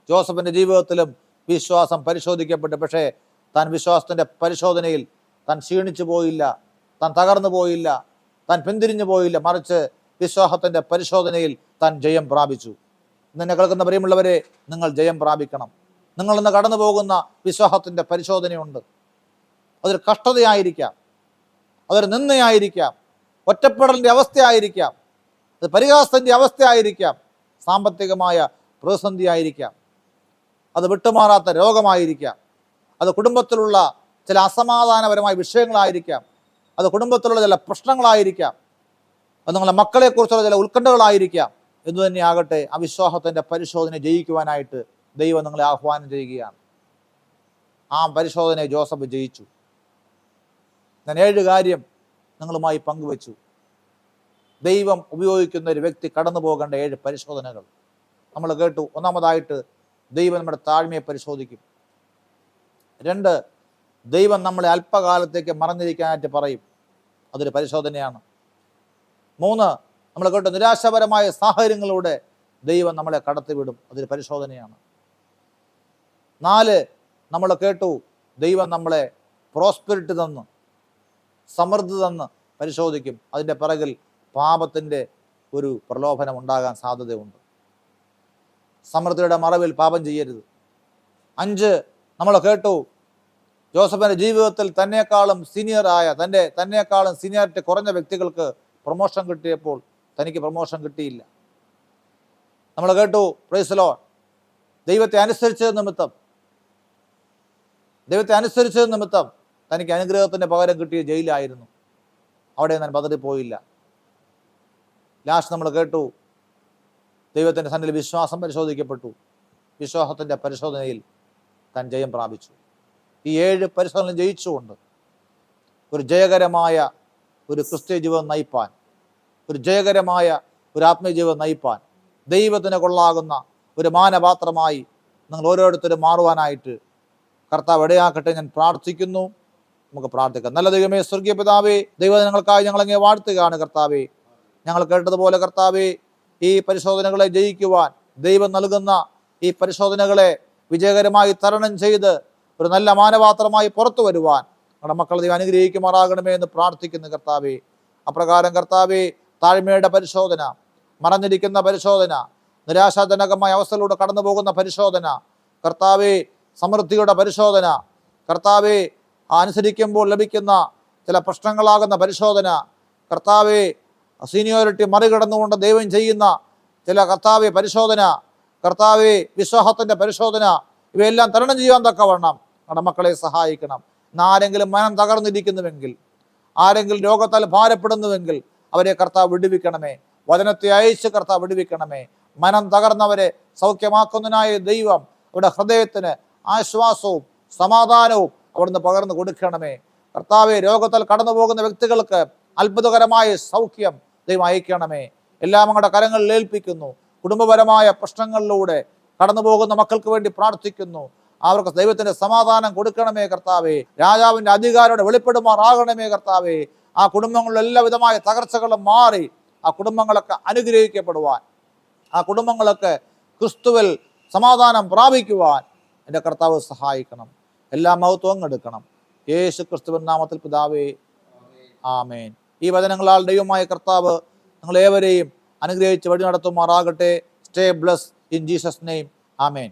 ജോസഫിൻ്റെ ജീവിതത്തിലും വിശ്വാസം പരിശോധിക്കപ്പെട്ടു. പക്ഷേ താൻ വിശ്വാസത്തിൻ്റെ പരിശോധനയിൽ താൻ ക്ഷീണിച്ചു പോയില്ല, താൻ തകർന്നു പോയില്ല, താൻ പിന്തിരിഞ്ഞു പോയില്ല. മറിച്ച് വിശ്വാസത്തിൻ്റെ പരിശോധനയിൽ താൻ ജയം പ്രാപിച്ചു. നിന്നെ കേൾക്കുന്ന പ്രിയമുള്ളവരെ, നിങ്ങൾ ജയം പ്രാപിക്കണം. നിങ്ങൾ ഇന്ന് കടന്നു പോകുന്ന വിശ്വാസത്തിൻ്റെ പരിശോധനയുണ്ട്. അതൊരു കഷ്ടതയായിരിക്കാം, അതൊരു നിന്ദയായിരിക്കാം, ഒറ്റപ്പെടലിൻ്റെ അവസ്ഥയായിരിക്കാം, അത് പരിഹാസത്തിൻ്റെ അവസ്ഥയായിരിക്കാം, സാമ്പത്തികമായ പ്രതിസന്ധി ആയിരിക്കാം, അത് വിട്ടുമാറാത്ത രോഗമായിരിക്കാം, അത് കുടുംബത്തിലുള്ള ചില അസമാധാനപരമായ വിഷയങ്ങളായിരിക്കാം, അത് കുടുംബത്തിലുള്ള ചില പ്രശ്നങ്ങളായിരിക്കാം, അത് നിങ്ങളുടെ മക്കളെക്കുറിച്ചുള്ള ചില ഉത്കണ്ഠകളായിരിക്കാം. എന്നുതന്നെയാകട്ടെ, ആ വിശ്വാസത്തിൻ്റെ പരിശോധന ജയിക്കുവാനായിട്ട് ദൈവം നിങ്ങളെ ആഹ്വാനം ചെയ്യുകയാണ്. ആ പരിശോധനയെ ജോസഫ് ജയിച്ചു. ഞാൻ 7 കാര്യം നിങ്ങളുമായി പങ്കുവച്ചു. ദൈവം ഉപയോഗിക്കുന്ന ഒരു വ്യക്തി കടന്നു പോകേണ്ട 7 പരിശോധനകൾ നമ്മൾ കേട്ടു. ഒന്നാമതായിട്ട് ദൈവം നമ്മുടെ താഴ്മയെ പരിശോധിക്കും. 2, ദൈവം നമ്മളെ അല്പകാലത്തേക്ക് മറന്നിരിക്കാനായിട്ട് പറയും, അതൊരു പരിശോധനയാണ്. 3, നമ്മൾ കേട്ടു നിരാശാപരമായ സാഹചര്യങ്ങളിലൂടെ ദൈവം നമ്മളെ കടത്തിവിടും, അതൊരു പരിശോധനയാണ്. 4, നമ്മൾ കേട്ടു ദൈവം നമ്മളെ പ്രോസ്പെരിറ്റി തന്ന് സമൃദ്ധി തന്ന് പരിശോധിക്കും, അതിൻ്റെ പിറകിൽ പാപത്തിൻ്റെ ഒരു പ്രലോഭനം ഉണ്ടാകാൻ സാധ്യതയുണ്ട്. സമൃദ്ധിയുടെ മറവിൽ പാപം ചെയ്യരുത്. 5, നമ്മൾ കേട്ടു ജോസഫിൻ്റെ ജീവിതത്തിൽ തന്നെക്കാളും സീനിയറിറ്റി കുറഞ്ഞ വ്യക്തികൾക്ക് പ്രൊമോഷൻ കിട്ടിയപ്പോൾ തനിക്ക് പ്രൊമോഷൻ കിട്ടിയില്ല. നമ്മൾ കേട്ടു പ്രൈസ് ദി ലോർഡ്, ദൈവത്തെ അനുസരിച്ചത് നിമിത്തം തനിക്ക് അനുഗ്രഹത്തിൻ്റെ പകരം കിട്ടിയ ജയിലായിരുന്നു, അവിടെ ഞാൻ പതറിപ്പോയില്ല. ലാസ്റ്റ് നമ്മൾ കേട്ടു ദൈവത്തിൻ്റെ സന്നിധിയിൽ വിശ്വാസം പരിശോധിക്കപ്പെട്ടു, വിശ്വാസത്തിൻ്റെ പരിശോധനയിൽ താൻ ജയം പ്രാപിച്ചു. ഈ 7 പരിശോധന ജയിച്ചുകൊണ്ട് ഒരു ജയകരമായ ഒരു ക്രിസ്തീയ ജീവിതം നയിപ്പാൻ, ഒരു ജയകരമായ ഒരു ആത്മീയ ജീവിതം നയിപ്പാൻ, ദൈവത്തിന് കൊള്ളാകുന്ന ഒരു മാനപാത്രമായി നിങ്ങൾ ഓരോരുത്തരും മാറുവാനായിട്ട് കർത്താവ് ഇടയാക്കട്ടെ ഞാൻ പ്രാർത്ഥിക്കുന്നു. നമുക്ക് പ്രാർത്ഥിക്കാം. നല്ല ദൈവമേ, സ്വർഗീയ പിതാവേ, ദൈവജനങ്ങൾക്കായി ഞങ്ങളങ്ങേ വാഴ്ത്തുകയാണ് കർത്താവേ. ഞങ്ങൾ കേട്ടതുപോലെ കർത്താവേ, ഈ പരിശോധനകളെ ജയിക്കുവാൻ, ദൈവം നൽകുന്ന ഈ പരിശോധനകളെ വിജയകരമായി തരണം ചെയ്ത് ഒരു നല്ല മാനപാത്രമായി പുറത്തു വരുവാൻ നമ്മുടെ മക്കൾ ദൈവം അനുഗ്രഹിക്കുമാറാകണമേ എന്ന് പ്രാർത്ഥിക്കുന്നു കർത്താവേ. അപ്രകാരം കർത്താവേ, താഴ്മയുടെ പരിശോധന, മറഞ്ഞിരിക്കുന്ന പരിശോധന, നിരാശാജനകമായ അവസ്ഥയിലൂടെ കടന്നു പോകുന്ന പരിശോധന കർത്താവേ, സമൃദ്ധിയുടെ പരിശോധന കർത്താവേ, അനുസരിക്കുമ്പോൾ ലഭിക്കുന്ന ചില പ്രശ്നങ്ങളാകുന്ന പരിശോധന കർത്താവേ, സീനിയോറിറ്റി മറികടന്നുകൊണ്ട് ദൈവം ചെയ്യുന്ന ചില കർത്താവേ പരിശോധന കർത്താവേ, വിശ്വാസത്തിൻ്റെ പരിശോധന, ഇവയെല്ലാം തരണം ചെയ്യാൻ തക്കവണ്ണം നമ്മുടെ മക്കളെ സഹായിക്കണം. ആരെങ്കിലും മനം തകർന്നിരിക്കുന്നുവെങ്കിൽ, ആരെങ്കിലും രോഗത്താൽ ഭാരപ്പെടുന്നുവെങ്കിൽ അവരെ കർത്താവ് വിടുവിക്കണമേ. വചനത്തെ അയച്ച് കർത്താവ് വിടുവിക്കണമേ. മനം തകർന്നവരെ സൗഖ്യമാക്കുന്നതിനായ ദൈവം അവരുടെ ഹൃദയത്തിന് ആശ്വാസവും സമാധാനവും അവിടുന്ന് പകർന്നു കൊടുക്കണമേ. കർത്താവെ, രോഗത്താൽ കടന്നു പോകുന്ന വ്യക്തികൾക്ക് അത്ഭുതകരമായ സൗഖ്യം ദൈവം അയക്കണമേ. എല്ലാം അങ്ങയുടെ കരങ്ങളിൽ ഏൽപ്പിക്കുന്നു. കുടുംബപരമായ പ്രശ്നങ്ങളിലൂടെ കടന്നു പോകുന്ന മക്കൾക്ക് വേണ്ടി പ്രാർത്ഥിക്കുന്നു. അവർക്ക് ദൈവത്തിന്റെ സമാധാനം കൊടുക്കണമേ കർത്താവേ. രാജാവിന്റെ അധികാരോടെ വെളിപ്പെടുമാറാകണമേ കർത്താവേ. ആ കുടുംബങ്ങളിൽ എല്ലാവിധമായ തകർച്ചകളും മാറി ആ കുടുംബങ്ങളൊക്കെ അനുഗ്രഹിക്കപ്പെടുവാൻ, ആ കുടുംബങ്ങളൊക്കെ ക്രിസ്തുവിൽ സമാധാനം പ്രാപിക്കുവാൻ എൻ്റെ കർത്താവ് സഹായിക്കണം. എല്ലാ മഹത്വവും എടുക്കണം. യേശു ക്രിസ്തുവിൻ നാമത്തിൽ പിതാവേ, ആമേൻ. ഈ വചനങ്ങളാൽ ദൈവമായ കർത്താവ് നിങ്ങളേവരെയും അനുഗ്രഹിച്ച് വഴി നടത്തുമാറാകട്ടെ. Stay bless in Jesus name, amen.